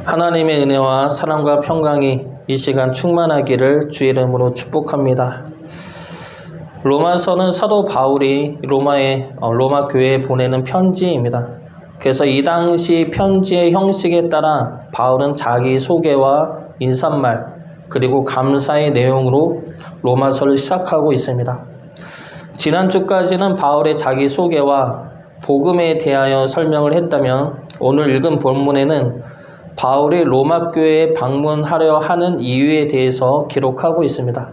하나님의 은혜와 사랑과 평강이 이 시간 충만하기를 주의 이름으로 축복합니다. 로마서는 사도 바울이 로마 교회에 보내는 편지입니다. 그래서 이 당시 편지의 형식에 따라 바울은 자기 소개와 인사말 그리고 감사의 내용으로 로마서를 시작하고 있습니다. 지난주까지는 바울의 자기 소개와 복음에 대하여 설명을 했다면 오늘 읽은 본문에는 바울이 로마 교회에 방문하려 하는 이유에 대해서 기록하고 있습니다.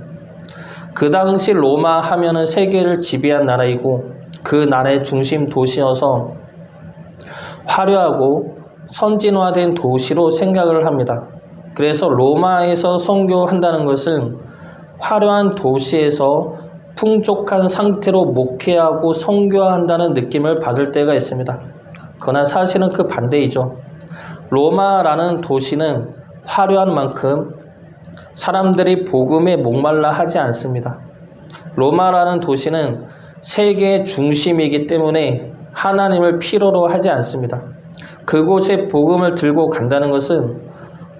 그 당시 로마 하면은 세계를 지배한 나라이고 그 나라의 중심 도시여서 화려하고 선진화된 도시로 생각을 합니다. 그래서 로마에서 선교한다는 것은 화려한 도시에서 풍족한 상태로 목회하고 선교한다는 느낌을 받을 때가 있습니다. 그러나 사실은 그 반대이죠. 로마라는 도시는 화려한 만큼 사람들이 복음에 목말라 하지 않습니다. 로마라는 도시는 세계의 중심이기 때문에 하나님을 필요로 하지 않습니다. 그곳에 복음을 들고 간다는 것은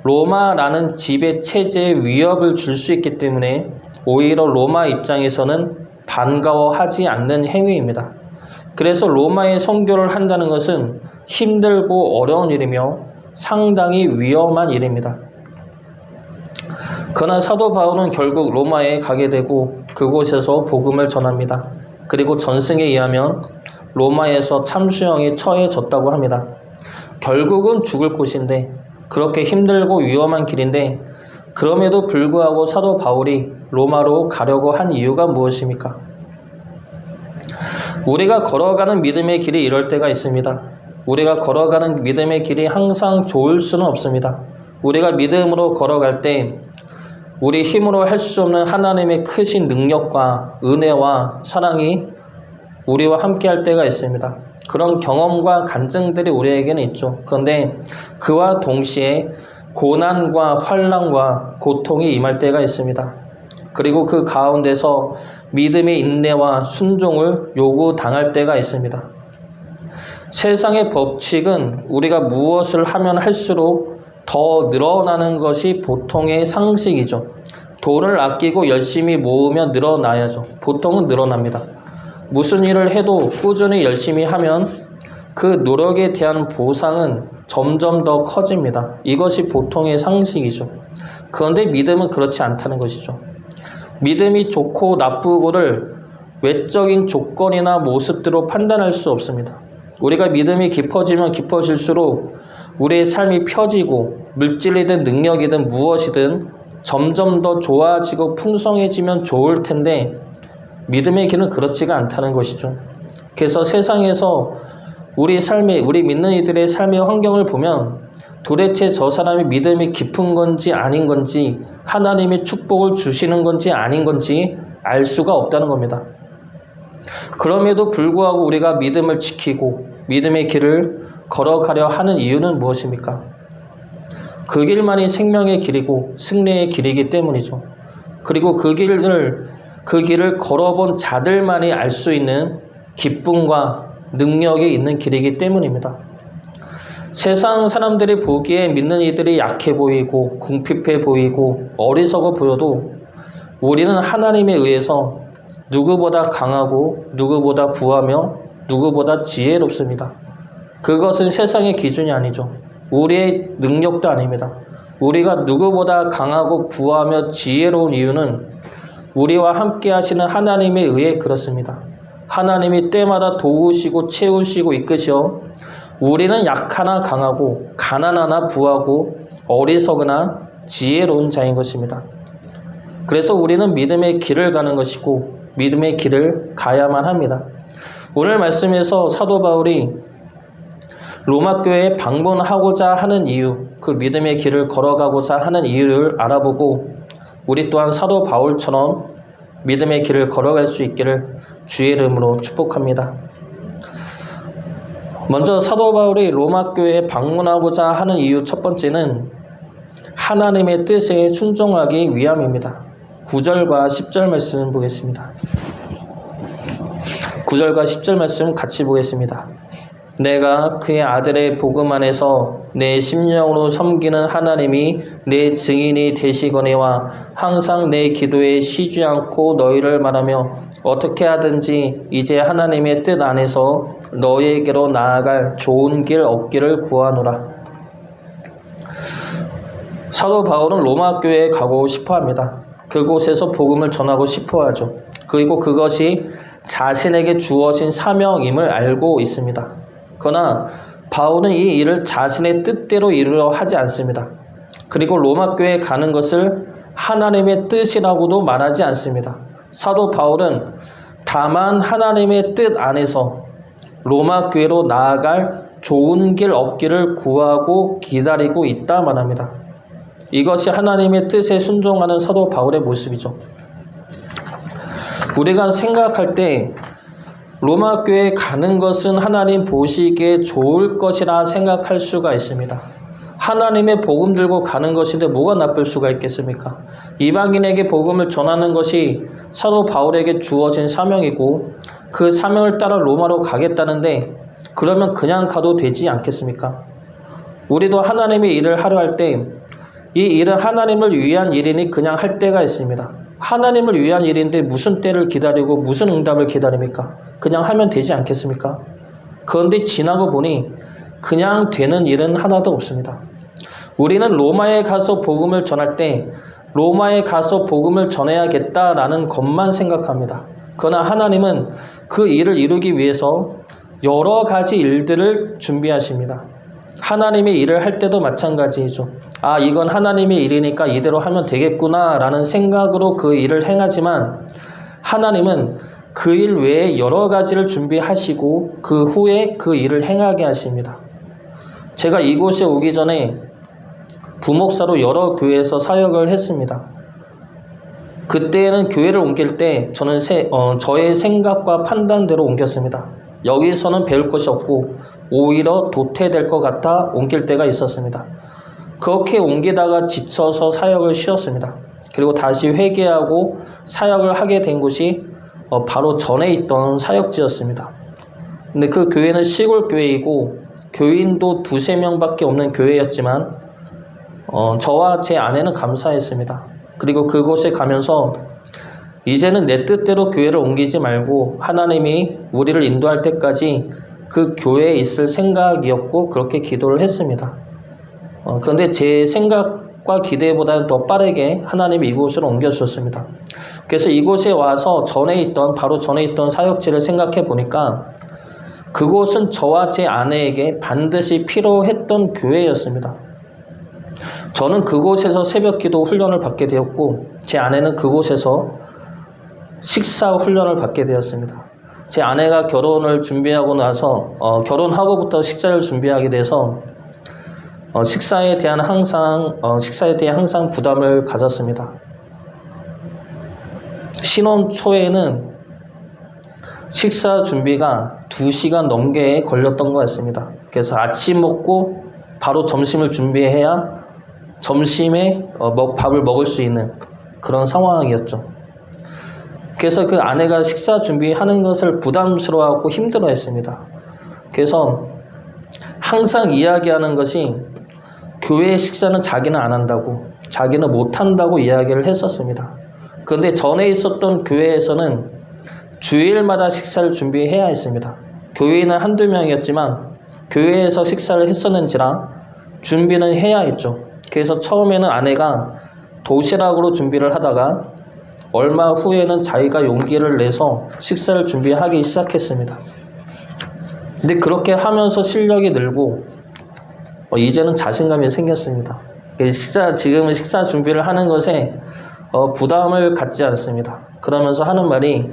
로마라는 지배 체제에 위협을 줄 수 있기 때문에 오히려 로마 입장에서는 반가워하지 않는 행위입니다. 그래서 로마에 선교를 한다는 것은 힘들고 어려운 일이며 상당히 위험한 일입니다. 그러나 사도 바울은 결국 로마에 가게 되고 그곳에서 복음을 전합니다. 그리고 전승에 의하면 로마에서 참수형에 처해졌다고 합니다. 결국은 죽을 곳인데 그렇게 힘들고 위험한 길인데 그럼에도 불구하고 사도 바울이 로마로 가려고 한 이유가 무엇입니까? 우리가 걸어가는 믿음의 길이 이럴 때가 있습니다. 우리가 걸어가는 믿음의 길이 항상 좋을 수는 없습니다. 우리가 믿음으로 걸어갈 때 우리 힘으로 할 수 없는 하나님의 크신 능력과 은혜와 사랑이 우리와 함께 할 때가 있습니다. 그런 경험과 간증들이 우리에게는 있죠. 그런데 그와 동시에 고난과 환난과 고통이 임할 때가 있습니다. 그리고 그 가운데서 믿음의 인내와 순종을 요구당할 때가 있습니다. 세상의 법칙은 우리가 무엇을 하면 할수록 더 늘어나는 것이 보통의 상식이죠. 돈을 아끼고 열심히 모으면 늘어나야죠. 보통은 늘어납니다. 무슨 일을 해도 꾸준히 열심히 하면 그 노력에 대한 보상은 점점 더 커집니다. 이것이 보통의 상식이죠. 그런데 믿음은 그렇지 않다는 것이죠. 믿음이 좋고 나쁘고를 외적인 조건이나 모습들로 판단할 수 없습니다. 우리가 믿음이 깊어지면 깊어질수록 우리의 삶이 펴지고 물질이든 능력이든 무엇이든 점점 더 좋아지고 풍성해지면 좋을 텐데 믿음의 길은 그렇지가 않다는 것이죠. 그래서 세상에서 우리 믿는 이들의 삶의 환경을 보면 도대체 저 사람이 믿음이 깊은 건지 아닌 건지 하나님의 축복을 주시는 건지 아닌 건지 알 수가 없다는 겁니다. 그럼에도 불구하고 우리가 믿음을 지키고 믿음의 길을 걸어가려 하는 이유는 무엇입니까? 그 길만이 생명의 길이고 승리의 길이기 때문이죠. 그리고 그 길을 걸어본 자들만이 알 수 있는 기쁨과 능력이 있는 길이기 때문입니다. 세상 사람들이 보기에 믿는 이들이 약해 보이고 궁핍해 보이고 어리석어 보여도 우리는 하나님에 의해서 누구보다 강하고 누구보다 부하며 누구보다 지혜롭습니다. 그것은 세상의 기준이 아니죠. 우리의 능력도 아닙니다. 우리가 누구보다 강하고 부하며 지혜로운 이유는 우리와 함께 하시는 하나님에 의해 그렇습니다. 하나님이 때마다 도우시고 채우시고 이끄셔 우리는 약하나 강하고 가난하나 부하고 어리석으나 지혜로운 자인 것입니다. 그래서 우리는 믿음의 길을 가는 것이고 믿음의 길을 가야만 합니다. 오늘 말씀에서 사도 바울이 로마 교회에 방문하고자 하는 이유, 그 믿음의 길을 걸어가고자 하는 이유를 알아보고 우리 또한 사도 바울처럼 믿음의 길을 걸어갈 수 있기를 주의 이름으로 축복합니다. 먼저 사도 바울이 로마 교회에 방문하고자 하는 이유 첫 번째는 하나님의 뜻에 순종하기 위함입니다. 9절과 10절 말씀 보겠습니다. 9절과 10절 말씀 같이 보겠습니다. 내가 그의 아들의 복음 안에서 내 심령으로 섬기는 하나님이 내 증인이 되시거니와 항상 내 기도에 쉬지 않고 너희를 말하며 어떻게 하든지 이제 하나님의 뜻 안에서 너희에게로 나아갈 좋은 길 얻기를 구하노라. 사도 바울은 로마 교회에 가고 싶어 합니다. 그곳에서 복음을 전하고 싶어 하죠. 그리고 그것이 자신에게 주어진 사명임을 알고 있습니다. 그러나 바울은 이 일을 자신의 뜻대로 이루려 하지 않습니다. 그리고 로마 교회에 가는 것을 하나님의 뜻이라고도 말하지 않습니다. 사도 바울은 다만 하나님의 뜻 안에서 로마 교회로 나아갈 좋은 길 얻기를 구하고 기다리고 있다 말합니다. 이것이 하나님의 뜻에 순종하는 사도 바울의 모습이죠. 우리가 생각할 때 로마 교회에 가는 것은 하나님 보시기에 좋을 것이라 생각할 수가 있습니다. 하나님의 복음 들고 가는 것인데 뭐가 나쁠 수가 있겠습니까? 이방인에게 복음을 전하는 것이 사도 바울에게 주어진 사명이고 그 사명을 따라 로마로 가겠다는데 그러면 그냥 가도 되지 않겠습니까? 우리도 하나님의 일을 하려 할 때 이 일은 하나님을 위한 일이니 그냥 할 때가 있습니다. 하나님을 위한 일인데 무슨 때를 기다리고 무슨 응답을 기다립니까? 그냥 하면 되지 않겠습니까? 그런데 지나고 보니 그냥 되는 일은 하나도 없습니다. 우리는 로마에 가서 복음을 전할 때 로마에 가서 복음을 전해야겠다라는 것만 생각합니다. 그러나 하나님은 그 일을 이루기 위해서 여러 가지 일들을 준비하십니다. 하나님의 일을 할 때도 마찬가지이죠. 아, 이건 하나님의 일이니까 이대로 하면 되겠구나 라는 생각으로 그 일을 행하지만 하나님은 그 일 외에 여러 가지를 준비하시고 그 후에 그 일을 행하게 하십니다. 제가 이곳에 오기 전에 부목사로 여러 교회에서 사역을 했습니다. 그때는 교회를 옮길 때 저는 저의 생각과 판단대로 옮겼습니다. 여기서는 배울 것이 없고 오히려 도태될 것 같아 옮길 때가 있었습니다. 그렇게 옮기다가 지쳐서 사역을 쉬었습니다. 그리고 다시 회개하고 사역을 하게 된 곳이 바로 전에 있던 사역지였습니다. 근데 그 교회는 시골 교회이고 교인도 2-3명밖에 없는 교회였지만 저와 제 아내는 감사했습니다. 그리고 그곳에 가면서 이제는 내 뜻대로 교회를 옮기지 말고 하나님이 우리를 인도할 때까지 그 교회에 있을 생각이었고 그렇게 기도를 했습니다. 그런데 제 생각과 기대보다는 더 빠르게 하나님이 이곳으로 옮겨주셨습니다. 그래서 이곳에 와서 바로 전에 있던 사역지를 생각해 보니까 그곳은 저와 제 아내에게 반드시 필요했던 교회였습니다. 저는 그곳에서 새벽 기도 훈련을 받게 되었고 제 아내는 그곳에서 식사 훈련을 받게 되었습니다. 제 아내가 결혼을 준비하고 나서 결혼하고부터 식사를 준비하게 돼서 식사에 대해 항상 부담을 가졌습니다. 신혼 초에는 식사 준비가 2시간 넘게 걸렸던 것 같습니다. 그래서 아침 먹고 바로 점심을 준비해야 점심에 밥을 먹을 수 있는 그런 상황이었죠. 그래서 그 아내가 식사 준비하는 것을 부담스러워하고 힘들어했습니다. 그래서 항상 이야기하는 것이 교회 식사는 자기는 안 한다고, 자기는 못 한다고 이야기를 했었습니다. 그런데 전에 있었던 교회에서는 주일마다 식사를 준비해야 했습니다. 교회는 1-2명이었지만 교회에서 식사를 했었는지라 준비는 해야 했죠. 그래서 처음에는 아내가 도시락으로 준비를 하다가 얼마 후에는 자기가 용기를 내서 식사를 준비하기 시작했습니다. 근데 그렇게 하면서 실력이 늘고 이제는 자신감이 생겼습니다. 지금은 식사 준비를 하는 것에 부담을 갖지 않습니다. 그러면서 하는 말이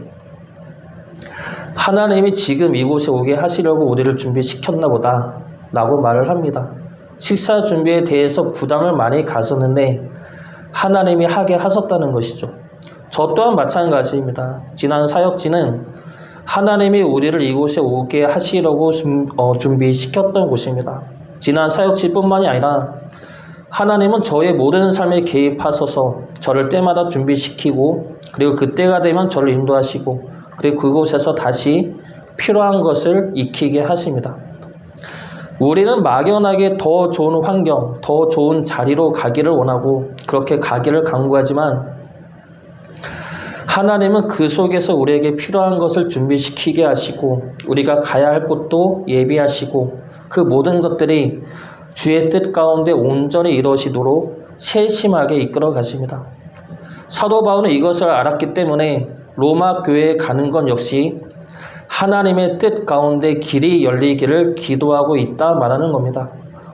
하나님이 지금 이곳에 오게 하시려고 우리를 준비시켰나 보다 라고 말을 합니다. 식사 준비에 대해서 부담을 많이 가졌는데 하나님이 하게 하셨다는 것이죠. 저 또한 마찬가지입니다. 지난 사역지는 하나님이 우리를 이곳에 오게 하시려고 준비시켰던 곳입니다. 지난 사역지뿐만이 아니라 하나님은 저의 모든 삶에 개입하셔서 저를 때마다 준비시키고 그리고 그때가 되면 저를 인도하시고 그리고 그곳에서 다시 필요한 것을 익히게 하십니다. 우리는 막연하게 더 좋은 환경, 더 좋은 자리로 가기를 원하고 그렇게 가기를 간구하지만 하나님은 그 속에서 우리에게 필요한 것을 준비시키게 하시고 우리가 가야 할 곳도 예비하시고 그 모든 것들이 주의 뜻 가운데 온전히 이루어지도록 세심하게 이끌어 가십니다. 사도 바울은 이것을 알았기 때문에 로마 교회에 가는 건 역시 하나님의 뜻 가운데 길이 열리기를 기도하고 있다 말하는 겁니다.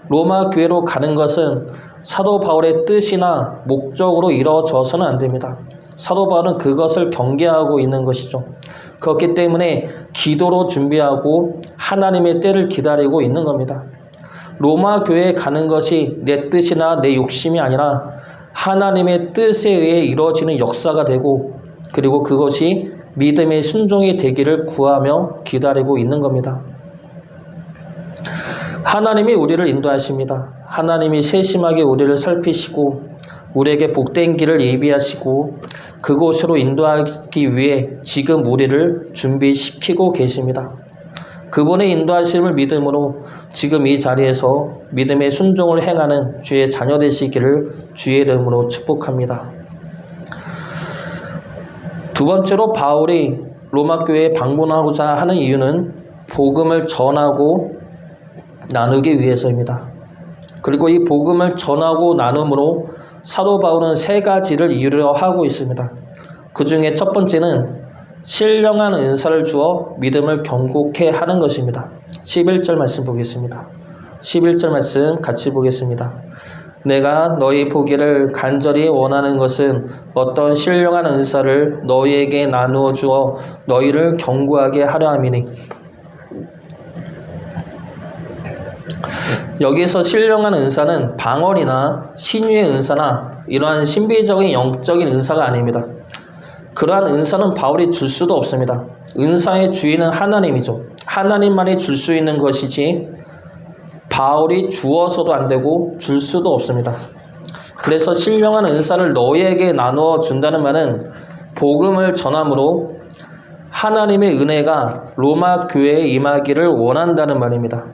로마 교회로 가는 것은 사도 바울의 뜻이나 목적으로 이루어져서는 안 됩니다. 사도 바울은 그것을 경계하고 있는 것이죠. 그렇기 때문에 기도로 준비하고 하나님의 때를 기다리고 있는 겁니다. 로마 교회에 가는 것이 내 뜻이나 내 욕심이 아니라 하나님의 뜻에 의해 이루어지는 역사가 되고 그리고 그것이 믿음의 순종이 되기를 구하며 기다리고 있는 겁니다. 하나님이 우리를 인도하십니다. 하나님이 세심하게 우리를 살피시고 우리에게 복된 길을 예비하시고 그곳으로 인도하기 위해 지금 우리를 준비시키고 계십니다. 그분의 인도하심을 믿음으로 지금 이 자리에서 믿음의 순종을 행하는 주의 자녀 되시기를 주의 이름으로 축복합니다. 두 번째로 바울이 로마 교회에 방문하고자 하는 이유는 복음을 전하고 나누기 위해서입니다. 그리고 이 복음을 전하고 나눔으로 사도 바울은 세 가지를 이루려 하고 있습니다. 그 중에 첫 번째는 신령한 은사를 주어 믿음을 견고케 하는 것입니다. 11절 말씀 보겠습니다. 11절 말씀 같이 보겠습니다. 내가 너희 보기를 간절히 원하는 것은 어떤 신령한 은사를 너희에게 나누어 주어 너희를 견고하게 하려 함이니. 여기서 신령한 은사는 방언이나 신유의 은사나 이러한 신비적인 영적인 은사가 아닙니다. 그러한 은사는 바울이 줄 수도 없습니다. 은사의 주인은 하나님이죠. 하나님만이 줄 수 있는 것이지 바울이 주어서도 안 되고 줄 수도 없습니다. 그래서 신령한 은사를 너희에게 나누어 준다는 말은 복음을 전함으로 하나님의 은혜가 로마 교회에 임하기를 원한다는 말입니다.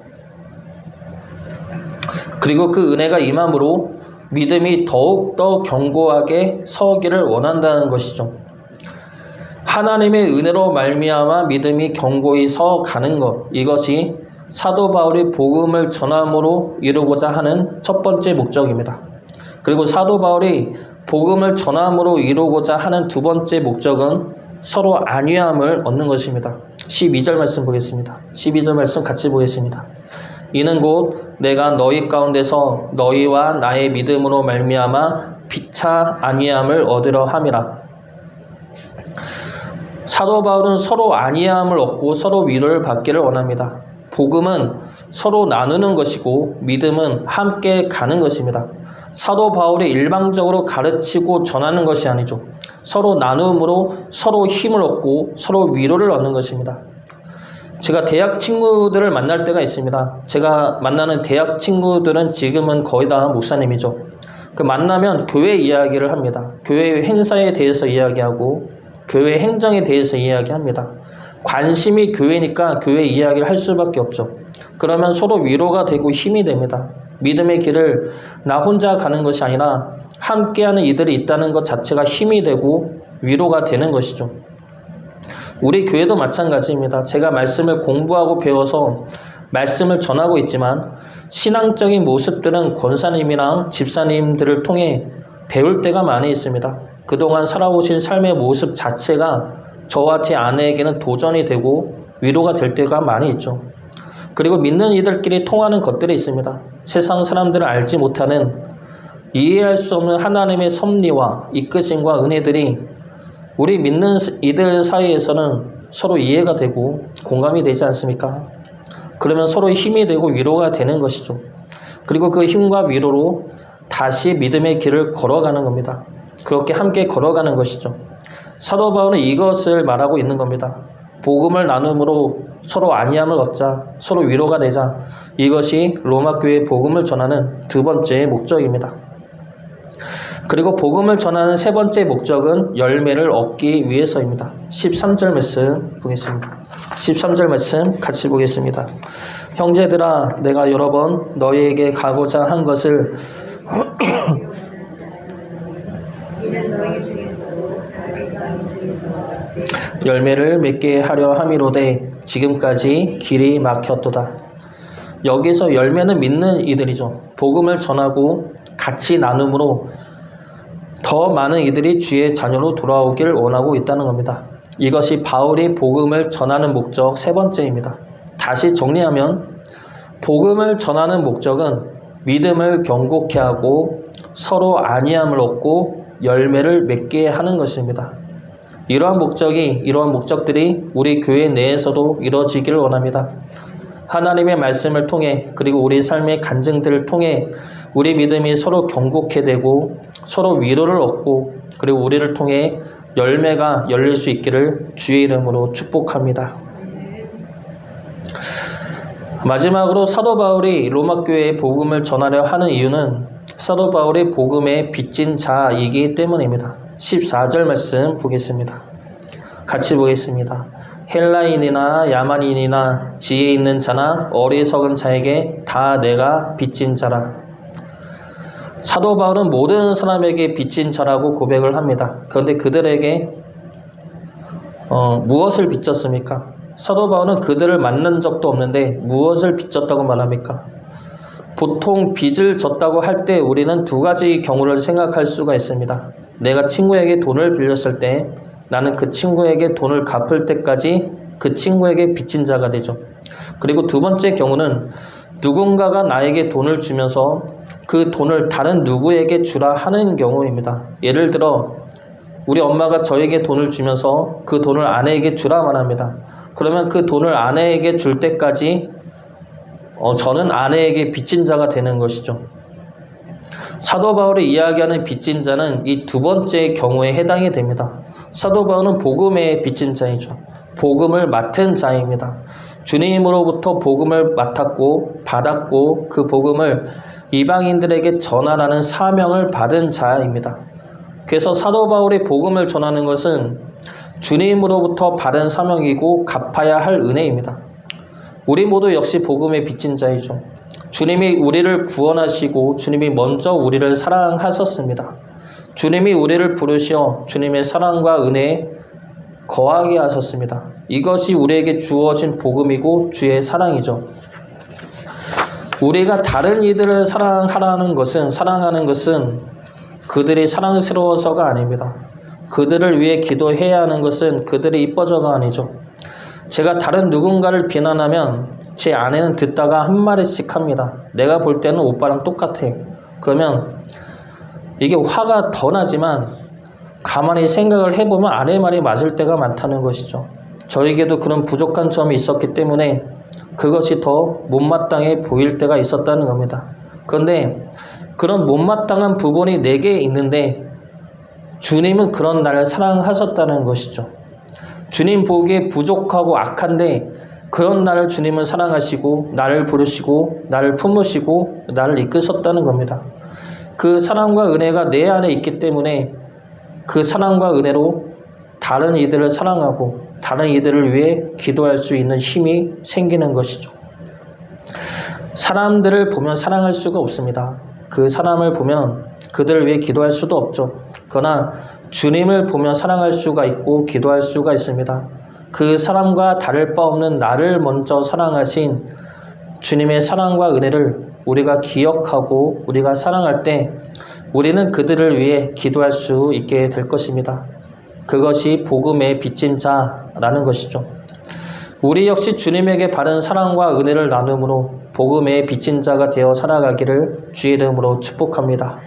그리고 그 은혜가 임함으로 믿음이 더욱더 견고하게 서기를 원한다는 것이죠. 하나님의 은혜로 말미암아 믿음이 견고히 서가는 것, 이것이 사도 바울이 복음을 전함으로 이루고자 하는 첫 번째 목적입니다. 그리고 사도 바울이 복음을 전함으로 이루고자 하는 두 번째 목적은 서로 안위함을 얻는 것입니다. 12절 말씀 보겠습니다. 12절 말씀 같이 보겠습니다. 이는 곧 내가 너희 가운데서 너희와 나의 믿음으로 말미암아 피차 안위함을 얻으려 함이라. 사도 바울은 서로 안위함을 얻고 서로 위로를 받기를 원합니다. 복음은 서로 나누는 것이고 믿음은 함께 가는 것입니다. 사도 바울이 일방적으로 가르치고 전하는 것이 아니죠. 서로 나눔으로 서로 힘을 얻고 서로 위로를 얻는 것입니다. 제가 대학 친구들을 만날 때가 있습니다. 제가 만나는 대학 친구들은 지금은 거의 다 목사님이죠. 그 만나면 교회 이야기를 합니다. 교회 행사에 대해서 이야기하고 교회 행정에 대해서 이야기합니다. 관심이 교회니까 교회 이야기를 할 수밖에 없죠. 그러면 서로 위로가 되고 힘이 됩니다. 믿음의 길을 나 혼자 가는 것이 아니라 함께하는 이들이 있다는 것 자체가 힘이 되고 위로가 되는 것이죠. 우리 교회도 마찬가지입니다. 제가 말씀을 공부하고 배워서 말씀을 전하고 있지만 신앙적인 모습들은 권사님이랑 집사님들을 통해 배울 때가 많이 있습니다. 그동안 살아오신 삶의 모습 자체가 저와 제 아내에게는 도전이 되고 위로가 될 때가 많이 있죠. 그리고 믿는 이들끼리 통하는 것들이 있습니다. 세상 사람들은 알지 못하는 이해할 수 없는 하나님의 섭리와 이끄심과 은혜들이 우리 믿는 이들 사이에서는 서로 이해가 되고 공감이 되지 않습니까? 그러면 서로 힘이 되고 위로가 되는 것이죠. 그리고 그 힘과 위로로 다시 믿음의 길을 걸어가는 겁니다. 그렇게 함께 걸어가는 것이죠. 사도 바울은 이것을 말하고 있는 겁니다. 복음을 나눔으로 서로 안위함을 얻자, 서로 위로가 되자. 이것이 로마 교회의 복음을 전하는 두 번째 목적입니다. 그리고 복음을 전하는 세 번째 목적은 열매를 얻기 위해서입니다. 13절 말씀 보겠습니다. 13절 말씀 같이 보겠습니다. 형제들아, 내가 여러 번 너희에게 가고자 한 것을 이는 너희 중에서도 다윗과 이 중에서와 같이 열매를 맺게 하려 함이로되 지금까지 길이 막혔도다. 여기서 열매는 믿는 이들이죠. 복음을 전하고 같이 나눔으로 더 많은 이들이 주의 자녀로 돌아오길 원하고 있다는 겁니다. 이것이 바울이 복음을 전하는 목적 세 번째입니다. 다시 정리하면 복음을 전하는 목적은 믿음을 견고케 하고 서로 안위함을 얻고 열매를 맺게 하는 것입니다. 이러한 목적들이 우리 교회 내에서도 이루어지기를 원합니다. 하나님의 말씀을 통해 그리고 우리 삶의 간증들을 통해 우리 믿음이 서로 견고케 되고 서로 위로를 얻고 그리고 우리를 통해 열매가 열릴 수 있기를 주의 이름으로 축복합니다. 마지막으로 사도 바울이 로마 교회에 복음을 전하려 하는 이유는 사도 바울이 복음에 빚진 자이기 때문입니다. 14절 말씀 보겠습니다. 같이 보겠습니다. 헬라인이나 야만인이나 지혜 있는 자나 어리석은 자에게 다 내가 빚진 자라. 사도 바울은 모든 사람에게 빚진 자라고 고백을 합니다. 그런데 그들에게 무엇을 빚졌습니까? 사도 바울은 그들을 만난 적도 없는데 무엇을 빚졌다고 말합니까? 보통 빚을 졌다고 할 때 우리는 두 가지 경우를 생각할 수가 있습니다. 내가 친구에게 돈을 빌렸을 때 나는 그 친구에게 돈을 갚을 때까지 그 친구에게 빚진 자가 되죠. 그리고 두 번째 경우는 누군가가 나에게 돈을 주면서 그 돈을 다른 누구에게 주라 하는 경우입니다. 예를 들어 우리 엄마가 저에게 돈을 주면서 그 돈을 아내에게 주라 말합니다. 그러면 그 돈을 아내에게 줄 때까지 저는 아내에게 빚진 자가 되는 것이죠. 사도 바울이 이야기하는 빚진 자는 이 두 번째 경우에 해당이 됩니다. 사도 바울은 복음의 빚진 자이죠. 복음을 맡은 자입니다. 주님으로부터 복음을 맡았고 받았고 그 복음을 이방인들에게 전하라는 사명을 받은 자입니다. 그래서 사도 바울이 복음을 전하는 것은 주님으로부터 받은 사명이고 갚아야 할 은혜입니다. 우리 모두 역시 복음의 빚진 자이죠. 주님이 우리를 구원하시고 주님이 먼저 우리를 사랑하셨습니다. 주님이 우리를 부르시어 주님의 사랑과 은혜에 거하게 하셨습니다. 이것이 우리에게 주어진 복음이고 주의 사랑이죠. 우리가 다른 이들을 사랑하는 것은 그들이 사랑스러워서가 아닙니다. 그들을 위해 기도해야 하는 것은 그들이 이뻐져가 아니죠. 제가 다른 누군가를 비난하면 제 아내는 듣다가 한마디씩 합니다. 내가 볼 때는 오빠랑 똑같아. 그러면 이게 화가 더 나지만 가만히 생각을 해보면 아내 말이 맞을 때가 많다는 것이죠. 저에게도 그런 부족한 점이 있었기 때문에 그것이 더 못마땅해 보일 때가 있었다는 겁니다. 그런데 그런 못마땅한 부분이 내게 있는데 주님은 그런 나를 사랑하셨다는 것이죠. 주님 보기에 부족하고 악한데 그런 나를 주님은 사랑하시고 나를 부르시고 나를 품으시고 나를 이끄셨다는 겁니다. 그 사랑과 은혜가 내 안에 있기 때문에 그 사랑과 은혜로 다른 이들을 사랑하고 다른 이들을 위해 기도할 수 있는 힘이 생기는 것이죠. 사람들을 보면 사랑할 수가 없습니다. 그 사람을 보면 그들을 위해 기도할 수도 없죠. 그러나 주님을 보며 사랑할 수가 있고 기도할 수가 있습니다. 그 사람과 다를 바 없는 나를 먼저 사랑하신 주님의 사랑과 은혜를 우리가 기억하고 우리가 사랑할 때 우리는 그들을 위해 기도할 수 있게 될 것입니다. 그것이 복음의 빚진 자라는 것이죠. 우리 역시 주님에게 바른 사랑과 은혜를 나눔으로 복음의 빚진 자가 되어 살아가기를 주의 이름으로 축복합니다.